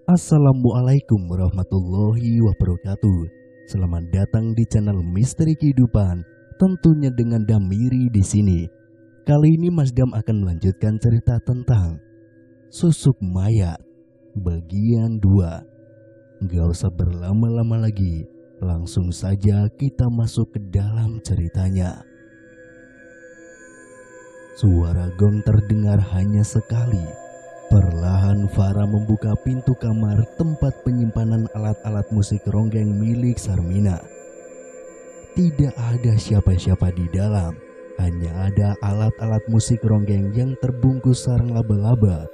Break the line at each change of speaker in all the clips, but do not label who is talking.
Assalamualaikum warahmatullahi wabarakatuh. Selamat datang di channel Misteri Kehidupan, tentunya dengan Damiri di sini. Kali ini Mas Dam akan melanjutkan cerita tentang Susuk Mayat bagian 2. Gak usah berlama-lama lagi, langsung saja kita masuk ke dalam ceritanya. Suara gong terdengar hanya sekali. Perlahan Farah membuka pintu kamar tempat penyimpanan alat-alat musik ronggeng milik Sarmina. Tidak ada siapa-siapa di dalam, hanya ada alat-alat musik ronggeng yang terbungkus sarang laba-laba.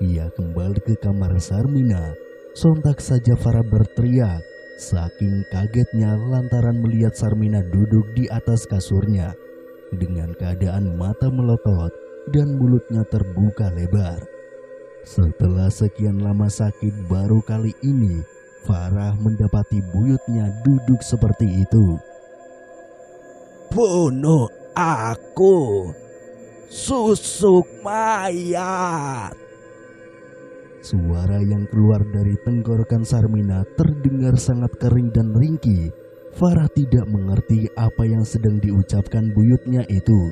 Ia kembali ke kamar Sarmina. Sontak saja Farah berteriak, saking kagetnya lantaran melihat Sarmina duduk di atas kasurnya dengan keadaan mata melotot dan mulutnya terbuka lebar. Setelah sekian lama sakit, baru kali ini Farah mendapati buyutnya duduk seperti itu.
Bunuh aku, susuk mayat.
Suara yang keluar dari tenggorokan Sarmina terdengar sangat kering dan ringkih. Farah tidak mengerti apa yang sedang diucapkan buyutnya itu.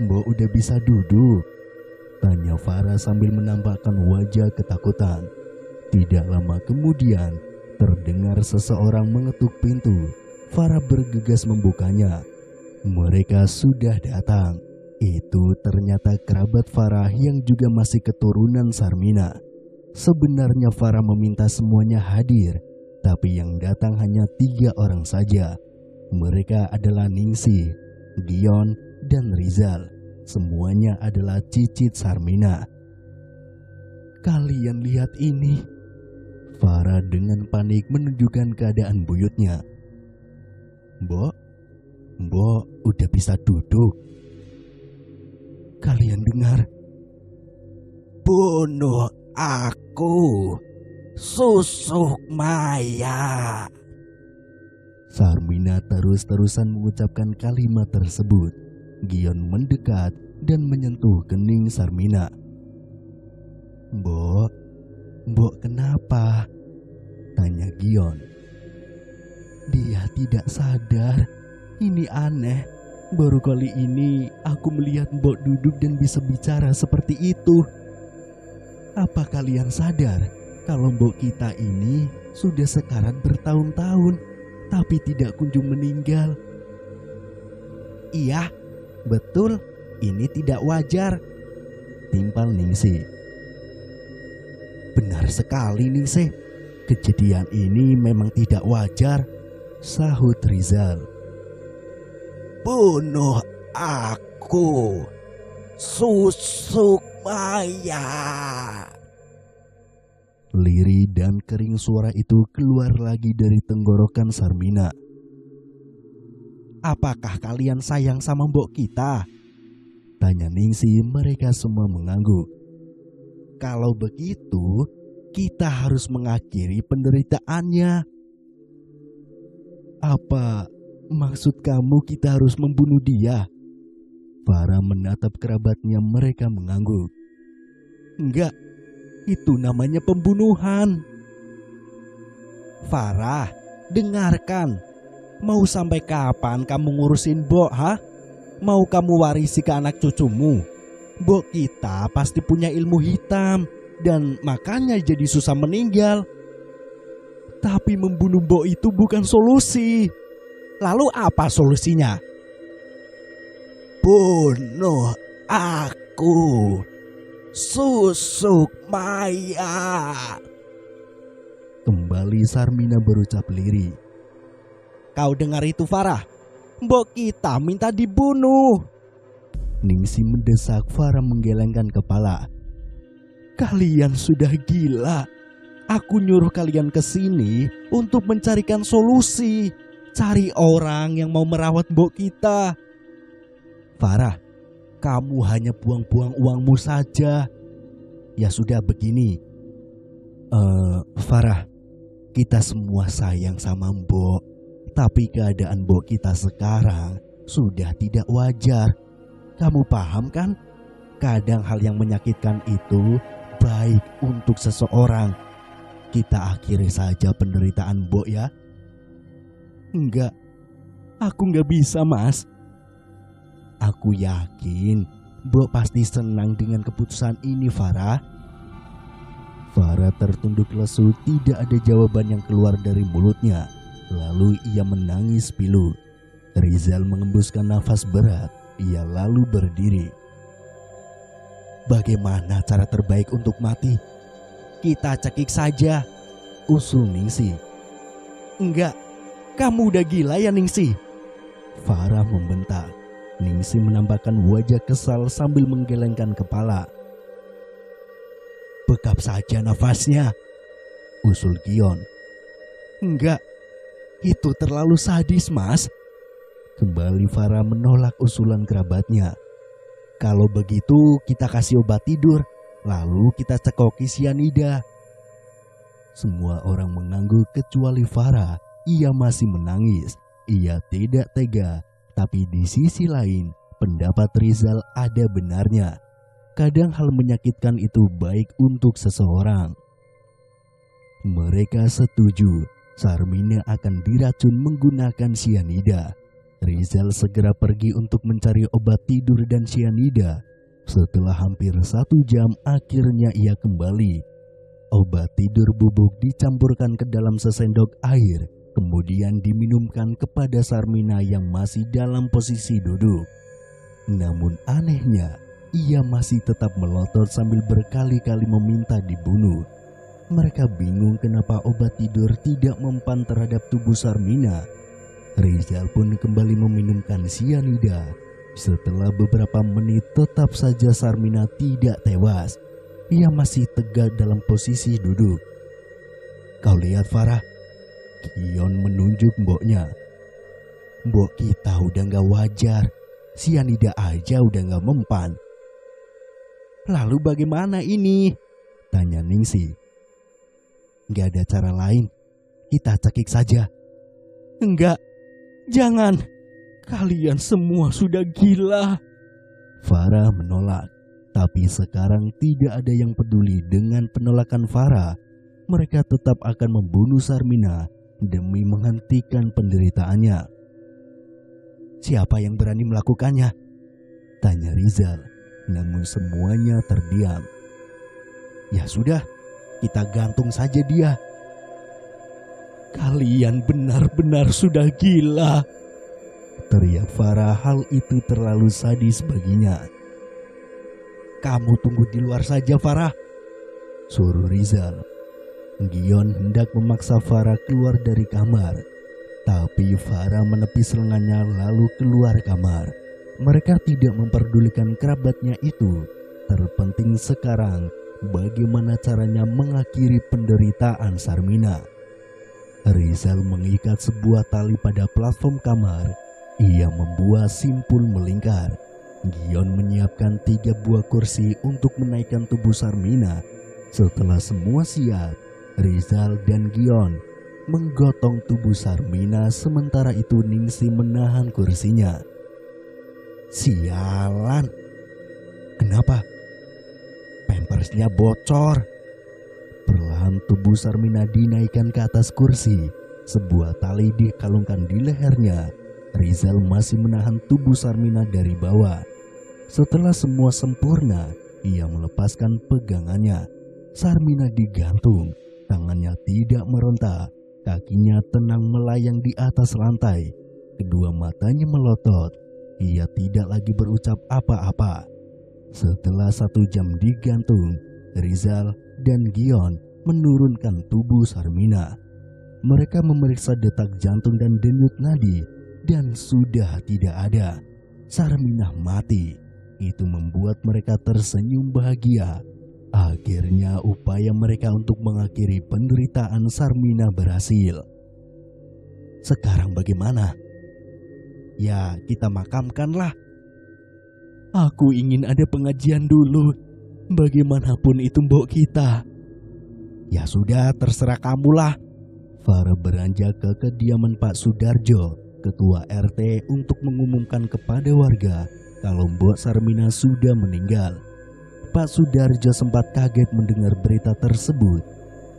Mbok udah bisa duduk?" tanya Farah sambil menampakkan wajah ketakutan. Tidak lama kemudian terdengar seseorang mengetuk pintu. Farah bergegas membukanya. Mereka sudah datang. Itu ternyata kerabat Farah yang juga masih keturunan Sarmina. Sebenarnya Farah meminta semuanya hadir, tapi yang datang hanya 3 orang saja. Mereka adalah Ningsih, Gion, dan Rizal. Semuanya adalah cicit Sarmina. "Kalian lihat ini." Farah dengan panik menunjukkan keadaan buyutnya. Mbok udah bisa duduk." "Kalian dengar?"
Bunuh aku, susuk mayat.
Sarmina terus-terusan mengucapkan kalimat tersebut. Gion mendekat dan menyentuh kening Sarmina. Mbok kenapa?" tanya Gion. "Dia tidak sadar. Ini aneh. Baru kali ini aku melihat Mbok duduk dan bisa bicara seperti itu. Apa kalian sadar kalau Mbok kita ini sudah sekarat bertahun-tahun, tapi tidak kunjung meninggal?"
Iya, betul, ini tidak wajar,
timpal Ningsih.
"Benar sekali, Ningsih. Kejadian ini memang tidak wajar,"
sahut Rizal.
"Bunuh aku, susuk mayat."
Lirih dan kering suara itu keluar lagi dari tenggorokan Sarmina.
"Apakah kalian sayang sama mbok kita?"
tanya Ningsih. Mereka semua mengangguk.
"Kalau begitu, kita harus mengakhiri penderitaannya."
"Apa maksud kamu kita harus membunuh dia?" Farah menatap kerabatnya. Mereka mengangguk.
"Enggak, itu namanya pembunuhan." "Farah, dengarkan. Mau sampai kapan kamu ngurusin Mbok, ha? Mau kamu warisi ke anak cucumu? Mbok kita pasti punya ilmu hitam dan makanya jadi susah meninggal. Tapi membunuh Mbok itu bukan solusi. Lalu apa solusinya?" "Bunuh aku, susuk mayat."
Kembali Sarmina berucap lirih.
"Kau dengar itu, Farah? Mbok kita minta dibunuh."
Ningsih mendesak. Farah menggelengkan kepala.
"Kalian sudah gila. Aku nyuruh kalian ke sini untuk mencarikan solusi. Cari orang yang mau merawat mbok kita. Farah, kamu hanya buang-buang uangmu saja." "Ya sudah begini.
Farah, kita semua sayang sama Mbok. Tapi keadaan Mbok kita sekarang sudah tidak wajar. Kamu paham kan? Kadang hal yang menyakitkan itu
terbaik untuk seseorang. Kita akhiri saja penderitaan Mbok ya. Enggak, aku enggak bisa Mas. Aku yakin Mbok pasti senang dengan keputusan ini Farah. Farah tertunduk lesu, tidak ada jawaban yang keluar dari mulutnya. Lalu ia menangis pilu. Rizal mengembuskan nafas berat. Ia lalu berdiri. Bagaimana cara terbaik untuk mati? Kita cekik saja, usul Ningsi. Enggak, kamu udah gila ya Ningsi? Farah membentak. Ningsi menampakkan wajah kesal sambil menggelengkan kepala. Bekap saja nafasnya, usul Gion. Enggak, itu terlalu sadis Mas. Kembali Farah menolak usulan kerabatnya. Kalau begitu kita kasih obat tidur, lalu kita cekoki sianida. Semua orang mengangguk kecuali Farah. Ia masih menangis. Ia tidak tega. Tapi di sisi lain, pendapat Rizal ada benarnya. Kadang hal menyakitkan itu baik untuk seseorang. Mereka setuju Sarmina akan diracun menggunakan sianida. Rizal segera pergi untuk mencari obat tidur dan sianida. Setelah hampir 1 jam akhirnya ia kembali. Obat tidur bubuk dicampurkan ke dalam sesendok air, kemudian diminumkan kepada Sarmina yang masih dalam posisi duduk. Namun anehnya, ia masih tetap melotot sambil berkali-kali meminta dibunuh. Mereka bingung kenapa obat tidur tidak mempan terhadap tubuh Sarmina. Rizal pun kembali meminumkan sianida. Setelah beberapa menit tetap saja Sarmina tidak tewas. Ia masih tegak dalam posisi duduk. Kau lihat Farah? Gion menunjuk mboknya. Mbok kita udah gak wajar. Sianida aja udah gak mempan. Lalu bagaimana ini? Tanya Ningsi. Gak ada cara lain. Kita cekik saja. Enggak, jangan. Kalian semua sudah gila. Farah menolak. Tapi sekarang tidak ada yang peduli dengan penolakan Farah. Mereka tetap akan membunuh Sarmina demi menghentikan penderitaannya. Siapa yang berani melakukannya? Tanya Rizal. Namun semuanya terdiam. Ya sudah, kita gantung saja dia. Kalian benar-benar sudah gila. Teriak Farah, hal itu terlalu sadis baginya. Kamu tunggu di luar saja Farah, suruh Rizal. Gion hendak memaksa Farah keluar dari kamar. Tapi Farah menepis lengannya lalu keluar kamar. Mereka tidak memperdulikan kerabatnya itu. Terpenting sekarang bagaimana caranya mengakhiri penderitaan Sarmina. Rizal mengikat sebuah tali pada plafon kamar. Ia membuat simpul melingkar. Gion menyiapkan 3 buah kursi untuk menaikkan tubuh Sarmina. Setelah semua siap, Rizal dan Gion menggotong tubuh Sarmina, sementara itu Ningsi menahan kursinya. Sialan. Kenapa? Pampersnya bocor. Perlahan tubuh Sarmina dinaikkan ke atas kursi. Sebuah tali dikalungkan di lehernya. Rizal masih menahan tubuh Sarmina dari bawah. Setelah semua sempurna, ia melepaskan pegangannya. Sarmina digantung. Tangannya tidak meronta. Kakinya tenang melayang di atas lantai. Kedua matanya melotot. Ia tidak lagi berucap apa-apa. Setelah 1 jam digantung, Rizal dan Gion menurunkan tubuh Sarmina. Mereka memeriksa detak jantung dan denyut nadi, dan sudah tidak ada. Sarmina mati. Itu membuat mereka tersenyum bahagia. Akhirnya upaya mereka untuk mengakhiri penderitaan Sarmina berhasil. Sekarang bagaimana? Ya, kita makamkanlah. Aku ingin ada pengajian dulu. Bagaimanapun itu mbok kita. Ya sudah, terserah kamulah. Farah beranjak ke kediaman Pak Sudarjo, ketua RT, untuk mengumumkan kepada warga kalau Mbok Sarmina sudah meninggal.
Pak Sudarjo sempat kaget mendengar berita tersebut.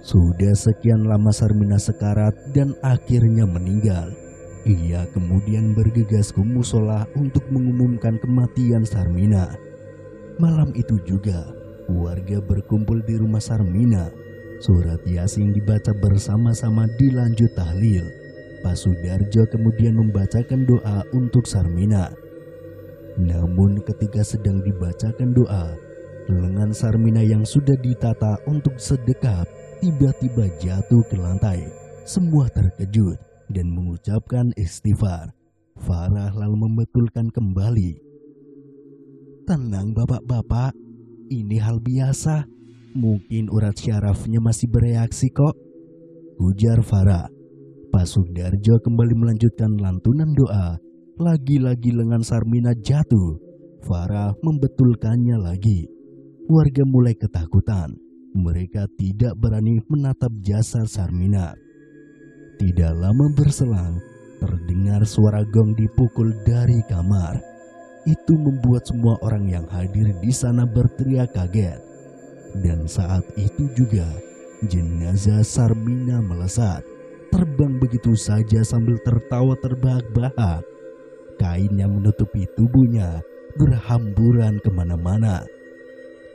Sudah sekian lama Sarmina sekarat dan akhirnya meninggal. Ia kemudian bergegas ke musola untuk mengumumkan kematian Sarmina. Malam itu juga, warga berkumpul di rumah Sarmina. Surat Yasin dibaca bersama-sama dilanjut tahlil. Pak Sudarjo kemudian membacakan doa untuk Sarmina. Namun ketika sedang dibacakan doa, lengan Sarmina yang sudah ditata untuk sedekap tiba-tiba jatuh ke lantai. Semua terkejut dan mengucapkan istighfar. Farah lalu membetulkan kembali. "Tenang bapak-bapak, ini hal biasa. Mungkin urat syarafnya masih bereaksi kok," ujar Farah. Pak Sudarjo kembali melanjutkan lantunan doa. Lagi-lagi lengan Sarmina jatuh. Farah membetulkannya lagi. Warga mulai ketakutan. Mereka tidak berani menatap jasad Sarmina. Tidak lama berselang, terdengar suara gong dipukul dari kamar. Itu membuat semua orang yang hadir di sana berteriak kaget. Dan saat itu juga, jenazah Sarmina melesat, terbang begitu saja sambil tertawa terbahak-bahak. Kain yang menutupi tubuhnya berhamburan kemana-mana.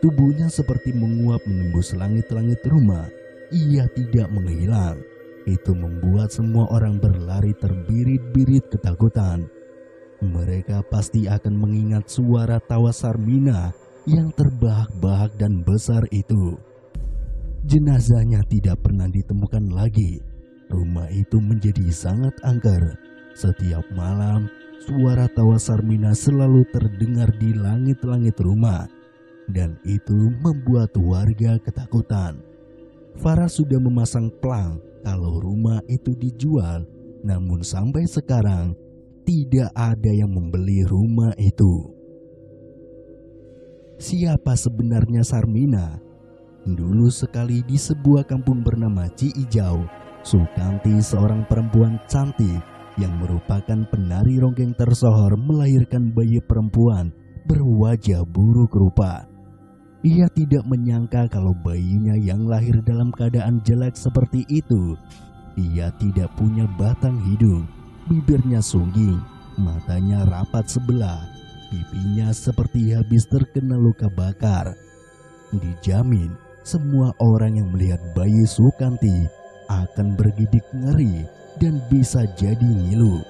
Tubuhnya seperti menguap menembus langit-langit rumah. Ia tidak menghilang. Itu membuat semua orang berlari terbirit-birit ketakutan. Mereka pasti akan mengingat suara tawa Sarmina yang terbahak-bahak dan besar itu. Jenazahnya tidak pernah ditemukan lagi. Rumah itu menjadi sangat angker. Setiap malam, suara tawa Sarmina selalu terdengar di langit-langit rumah, dan itu membuat warga ketakutan. Farah sudah memasang plang kalau rumah itu dijual, namun sampai sekarang tidak ada yang membeli rumah itu. Siapa sebenarnya Sarmina? Dulu sekali di sebuah kampung bernama Ciijau, Sukanti, seorang perempuan cantik yang merupakan penari ronggeng tersohor, melahirkan bayi perempuan berwajah buruk rupa. Ia tidak menyangka kalau bayinya yang lahir dalam keadaan jelek seperti itu. Ia tidak punya batang hidung, bibirnya sungging, matanya rapat sebelah, pipinya seperti habis terkena luka bakar. Dijamin semua orang yang melihat bayi Sukanti akan bergidik ngeri dan bisa jadi ngilu.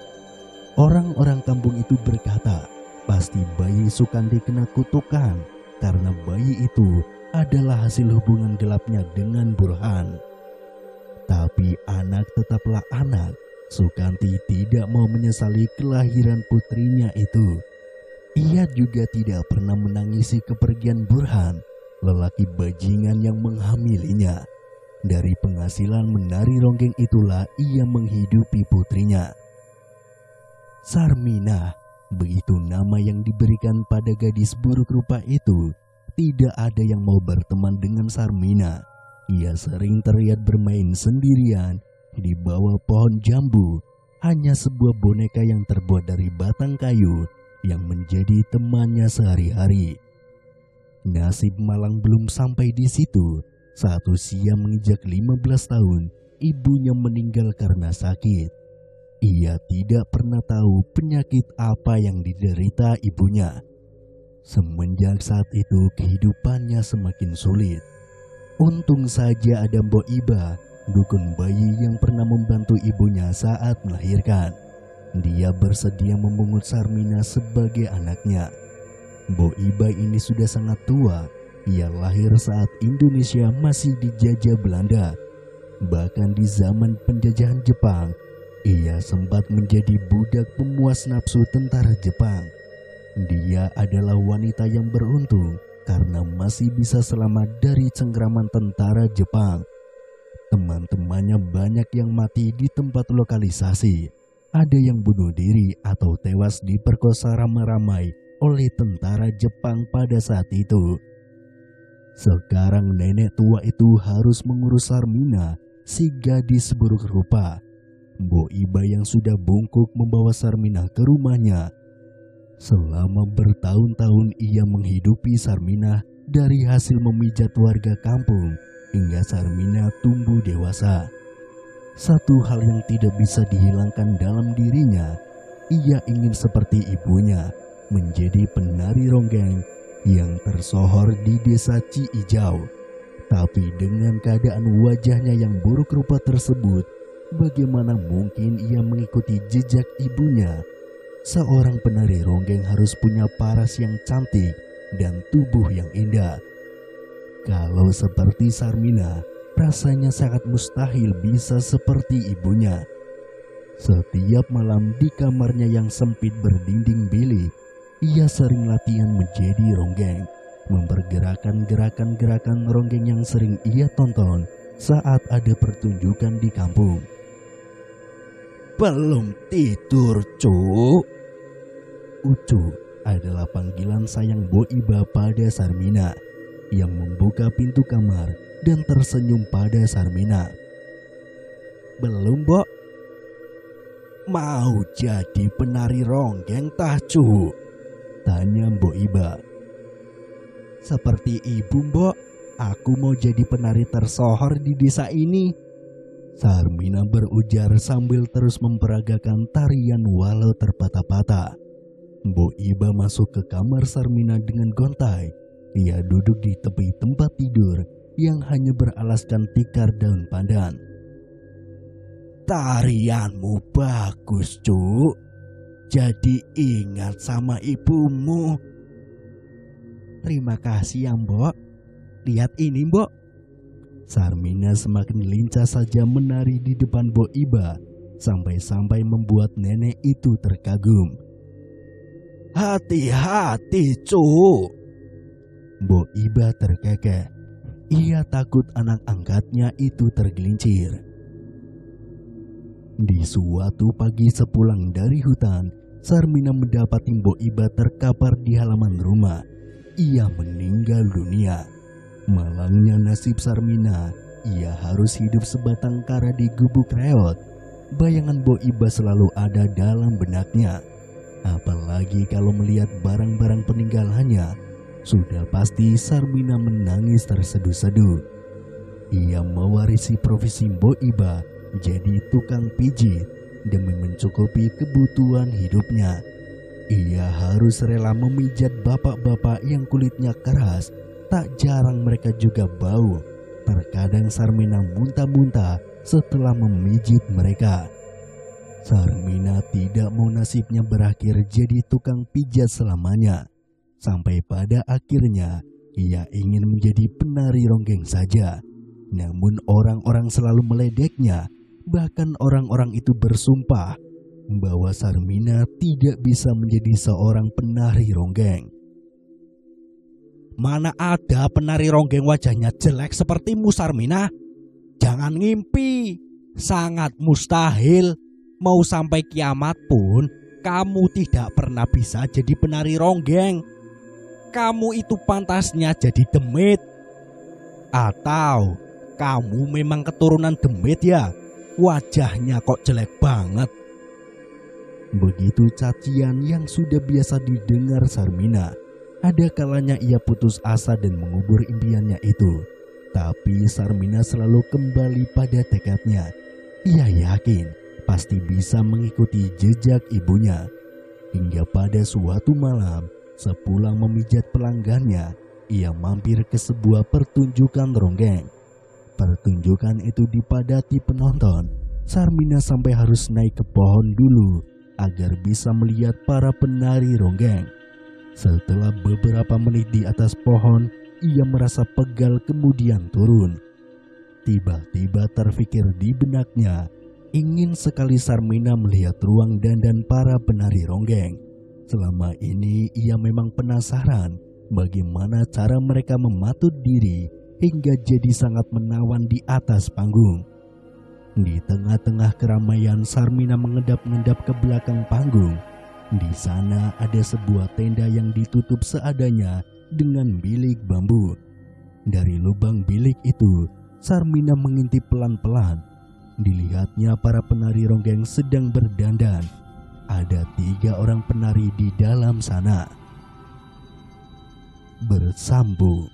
Orang-orang kampung itu berkata, pasti bayi Sukanti kena kutukan karena bayi itu adalah hasil hubungan gelapnya dengan Burhan. Tapi anak tetaplah anak. Sukanti tidak mau menyesali kelahiran putrinya itu. Ia juga tidak pernah menangisi kepergian Burhan, lelaki bajingan yang menghamilinya. Dari penghasilan menari ronggeng itulah ia menghidupi putrinya. Sarmina, begitu nama yang diberikan pada gadis buruk rupa itu. Tidak ada yang mau berteman dengan Sarmina. Ia sering terlihat bermain sendirian di bawah pohon jambu. Hanya sebuah boneka yang terbuat dari batang kayu yang menjadi temannya sehari-hari. Nasib malang belum sampai di situ. Saat usia menginjak 15 tahun, ibunya meninggal karena sakit. Ia tidak pernah tahu penyakit apa yang diderita ibunya. Semenjak saat itu kehidupannya semakin sulit. Untung saja ada Mbok Iba, dukun bayi yang pernah membantu ibunya saat melahirkan. Dia bersedia memungut Sarmina sebagai anaknya. Mbok Iba ini sudah sangat tua. Ia lahir saat Indonesia masih dijajah Belanda. Bahkan di zaman penjajahan Jepang, ia sempat menjadi budak pemuas nafsu tentara Jepang. Dia adalah wanita yang beruntung karena masih bisa selamat dari cengkraman tentara Jepang. Teman-temannya banyak yang mati di tempat lokalisasi. Ada yang bunuh diri atau tewas diperkosa ramai-ramai oleh tentara Jepang pada saat itu. Sekarang nenek tua itu harus mengurus Sarmina, si gadis buruk rupa. Mbok Iba yang sudah bungkuk membawa Sarmina ke rumahnya. Selama bertahun-tahun ia menghidupi Sarmina dari hasil memijat warga kampung hingga Sarmina tumbuh dewasa. Satu hal yang tidak bisa dihilangkan dalam dirinya, ia ingin seperti ibunya, menjadi penari ronggeng yang tersohor di desa Ciijau. Tapi dengan keadaan wajahnya yang buruk rupa tersebut, bagaimana mungkin ia mengikuti jejak ibunya? Seorang penari ronggeng harus punya paras yang cantik dan tubuh yang indah. Kalau seperti Sarmina, rasanya sangat mustahil bisa seperti ibunya. Setiap malam di kamarnya yang sempit berdinding bilik, ia sering latihan menjadi ronggeng, mempergerakkan gerakan-gerakan ronggeng yang sering ia tonton saat ada pertunjukan di kampung.
Belum tidur, Cuk.
Ucu adalah panggilan sayang Bo Iba pada Sarmina, yang membuka pintu kamar dan tersenyum pada Sarmina.
Belum, Mbok. Mau jadi penari ronggeng tah, Cuk?
Tanya Mbok Iba.
Seperti ibu, Mbok. Aku mau jadi penari tersohor di desa ini.
Sarmina berujar sambil terus memperagakan tarian walau terpatah-patah. Mbok Iba masuk ke kamar Sarmina dengan gontai. Ia duduk di tepi tempat tidur yang hanya beralaskan tikar daun pandan.
Tarianmu bagus, Cuk. Jadi ingat sama ibumu. Terima kasih ya, Mbok. Lihat ini, Mbok.
Sarmina semakin lincah saja menari di depan Mbok Iba, sampai-sampai membuat nenek itu terkagum.
Hati-hati, Cuk.
Mbok Iba terkekeh. Ia takut anak angkatnya itu tergelincir. Di suatu pagi sepulang dari hutan, Sarmina mendapati Mbok Iba terkapar di halaman rumah. Ia meninggal dunia. Malangnya nasib Sarmina, ia harus hidup sebatang kara di gubuk reot. Bayangan Mbok Iba selalu ada dalam benaknya. Apalagi kalau melihat barang-barang peninggalannya, sudah pasti Sarmina menangis terseduh-seduh. Ia mewarisi profesi Mbok Iba jadi tukang pijit demi mencukupi kebutuhan hidupnya. Ia harus rela memijat bapak-bapak yang kulitnya keras. Tak jarang mereka juga bau. Terkadang Sarmina muntah-muntah setelah memijit mereka. Sarmina tidak mau nasibnya berakhir jadi tukang pijat selamanya. Sampai pada akhirnya ia ingin menjadi penari ronggeng saja. Namun orang-orang selalu meledeknya. Bahkan orang-orang itu bersumpah bahwa Sarmina tidak bisa menjadi seorang penari ronggeng.
Mana ada penari ronggeng wajahnya jelek sepertimu, Sarmina? Jangan ngimpi. Sangat mustahil. Mau sampai kiamat pun kamu tidak pernah bisa jadi penari ronggeng. Kamu itu pantasnya jadi demit. Atau kamu memang keturunan demit ya? Wajahnya kok jelek banget.
Begitu cacian yang sudah biasa didengar Sarmina. Ada kalanya ia putus asa dan mengubur impiannya itu. Tapi Sarmina selalu kembali pada tekadnya. Ia yakin pasti bisa mengikuti jejak ibunya. Hingga pada suatu malam, sepulang memijat pelanggannya, ia mampir ke sebuah pertunjukan ronggeng. Pertunjukan itu dipadati penonton. Sarmina sampai harus naik ke pohon dulu agar bisa melihat para penari ronggeng. Setelah beberapa menit di atas pohon, ia merasa pegal kemudian turun. Tiba-tiba terfikir di benaknya, ingin sekali Sarmina melihat ruang dandan para penari ronggeng. Selama ini ia memang penasaran bagaimana cara mereka mematut diri hingga jadi sangat menawan di atas panggung. Di tengah-tengah keramaian, Sarmina mengendap-endap ke belakang panggung. Di sana ada sebuah tenda yang ditutup seadanya dengan bilik bambu. Dari lubang bilik itu, Sarmina mengintip pelan-pelan. Dilihatnya para penari ronggeng sedang berdandan. Ada 3 orang penari di dalam sana. Bersambung.